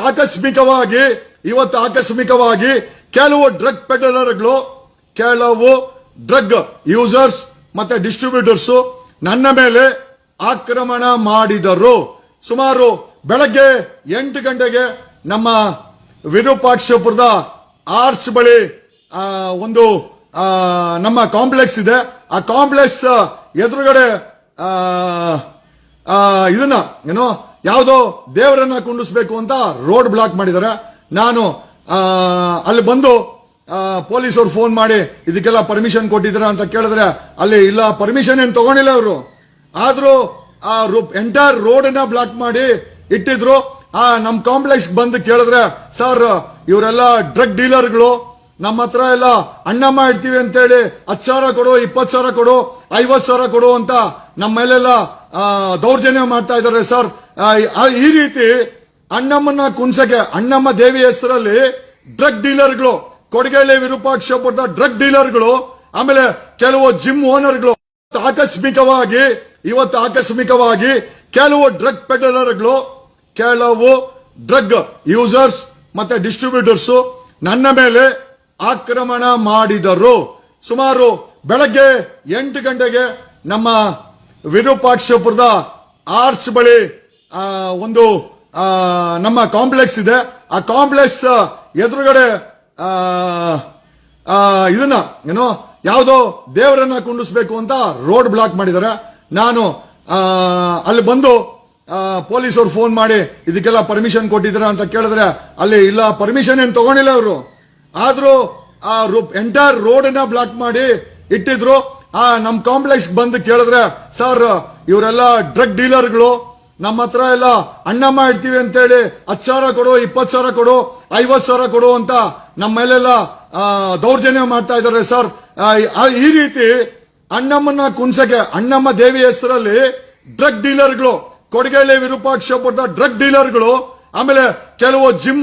ಆಕಸ್ಮಿಕವಾಗಿ ಕೆಲವು ಡ್ರಗ್ ಪೆಡಲರ್ಗಳು, ಕೆಲವು ಡ್ರಗ್ ಯೂಸರ್ಸ್ ಮತ್ತೆ ಡಿಸ್ಟ್ರಿಬ್ಯೂಟರ್ಸ್ ನನ್ನ ಮೇಲೆ ಆಕ್ರಮಣ ಮಾಡಿದರು. ಸುಮಾರು ಬೆಳಗ್ಗೆ 8 ಗಂಟೆಗೆ ನಮ್ಮ ವಿರೂಪಾಕ್ಷಪುರದ ಆರ್ಚ್ ಬಳಿ ಒಂದು ನಮ್ಮ ಕಾಂಪ್ಲೆಕ್ಸ್ ಇದೆ. ಆ ಕಾಂಪ್ಲೆಕ್ಸ್ ಎದುರುಗಡೆ ಇದನ್ನ ಯಾವುದೋ ದೇವರನ್ನ ಕುಂಡಿಸ್ಬೇಕು ಅಂತ ರೋಡ್ ಬ್ಲಾಕ್ ಮಾಡಿದ್ದಾರೆ. ನಾನು ಅಲ್ಲಿ ಬಂದು ಪೊಲೀಸರು ಫೋನ್ ಮಾಡಿ ಇದಕ್ಕೆಲ್ಲ ಪರ್ಮಿಷನ್ ಕೊಟ್ಟಿದ್ರ ಅಂತ ಕೇಳಿದ್ರೆ ಅಲ್ಲಿ ಇಲ್ಲ, ಪರ್ಮಿಷನ್ ಏನು ತಗೊಂಡಿಲ್ಲ ಅವರು. ಆದ್ರೂ ಎಂಟೈರ್ ರೋಡ್ ಅನ್ನ ಬ್ಲಾಕ್ ಮಾಡಿ ಇಟ್ಟಿದ್ರು. ನಮ್ ಕಾಂಪ್ಲೆಕ್ಸ್ ಬಂದು ಕೇಳಿದ್ರೆ, ಸರ್ ಇವರೆಲ್ಲ ಡ್ರಗ್ ಡೀಲರ್ಗಳು, ನಮ್ಮ ಹತ್ರ ಎಲ್ಲ ಅಣ್ಣಮ್ಮ ಇಡ್ತೀವಿ ಅಂತೇಳಿ 10,000 ಕೊಡು, 20,000 ಕೊಡು, 50,000 ಕೊಡು ಅಂತ ನಮ್ಮ ಮೇಲೆಲ್ಲ ದೌರ್ಜನ್ಯ ಮಾಡ್ತಾ ಇದ್ದಾರೆ ಸರ್. ಈ ರೀತಿ ಅಣ್ಣಮ್ಮನ ಕುಣ್ಸಕ್ಕೆ, ಅಣ್ಣಮ್ಮ ದೇವಿ ಹೆಸರಲ್ಲಿ ಡ್ರಗ್ ಡೀಲರ್ಗಳು, ಕೊಡಗೇಳಿ ವಿರೂಪಾಕ್ಷಪುರದ ಡ್ರಗ್ ಡೀಲರ್ಗಳು, ಆಮೇಲೆ ಕೆಲವು ಜಿಮ್ ಓನರ್ಗಳು, ಆಕಸ್ಮಿಕವಾಗಿ ಕೆಲವು ಡ್ರಗ್ ಪೆಡಲರ್ಗಳು, ಕೆಲವು ಡ್ರಗ್ ಯೂಸರ್ಸ್ ಮತ್ತೆ ಡಿಸ್ಟ್ರಿಬ್ಯೂಟರ್ಸ್ ನನ್ನ ಮೇಲೆ ಆಕ್ರಮಣ ಮಾಡಿದರು. ಸುಮಾರು ಬೆಳಗ್ಗೆ 8 ಗಂಟೆಗೆ ನಮ್ಮ ವಿರೂಪಾಕ್ಷಪುರದ ಆರ್ಚ್ ಬಳಿ ಒಂದು ನಮ್ಮ ಕಾಂಪ್ಲೆಕ್ಸ್ ಇದೆ. ಆ ಕಾಂಪ್ಲೆಕ್ಸ್ ಎದುರುಗಡೆ ಇದನ್ನ ಯಾವುದೋ ದೇವರನ್ನ ಕುಂಡಿಸ್ಬೇಕು ಅಂತ ರೋಡ್ ಬ್ಲಾಕ್ ಮಾಡಿದ್ದಾರೆ. ನಾನು ಅಲ್ಲಿ ಬಂದು ಪೊಲೀಸರು ಫೋನ್ ಮಾಡಿ ಇದಕ್ಕೆಲ್ಲ ಪರ್ಮಿಷನ್ ಕೊಟ್ಟಿದ್ರ ಅಂತ ಕೇಳಿದ್ರೆ ಅಲ್ಲಿ ಇಲ್ಲ, ಪರ್ಮಿಷನ್ ಏನು ತಗೊಂಡಿಲ್ಲ ಅವರು. ಆದ್ರೂ ಎಂಟೈರ್ ರೋಡ್ ಅನ್ನ ಬ್ಲಾಕ್ ಮಾಡಿ ಇಟ್ಟಿದ್ರು. ನಮ್ ಕಾಂಪ್ಲೆಕ್ಸ್ ಬಂದು ಕೇಳಿದ್ರೆ, ಸರ್ ಇವರೆಲ್ಲ ಡ್ರಗ್ ಡೀಲರ್ಗಳು, ನಮ್ಮ ಹತ್ರ ಎಲ್ಲ ಅಣ್ಣಮ್ಮ ಇಡ್ತೀವಿ ಅಂತೇಳಿ 10,000 ಕೊಡು, 20,000 ಕೊಡು, 50,000 ಕೊಡು ಅಂತ ನಮ್ಮ ಮೇಲೆಲ್ಲ ದೌರ್ಜನ್ಯ ಮಾಡ್ತಾ ಇದ್ದಾರೆ ಸರ್. ಈ ರೀತಿ ಅಣ್ಣಮ್ಮನ ಕುಣ್ಸಕ್ಕೆ, ಅಣ್ಣಮ್ಮ ದೇವಿ ಹೆಸರಲ್ಲಿ ಡ್ರಗ್ ಡೀಲರ್ಗಳು, ಕೊಡಗೇಳಿ ವಿರೂಪಾಕ್ಷಪುರದ ಡ್ರಗ್ ಡೀಲರ್ಗಳು, ಆಮೇಲೆ ಕೆಲವು ಜಿಮ್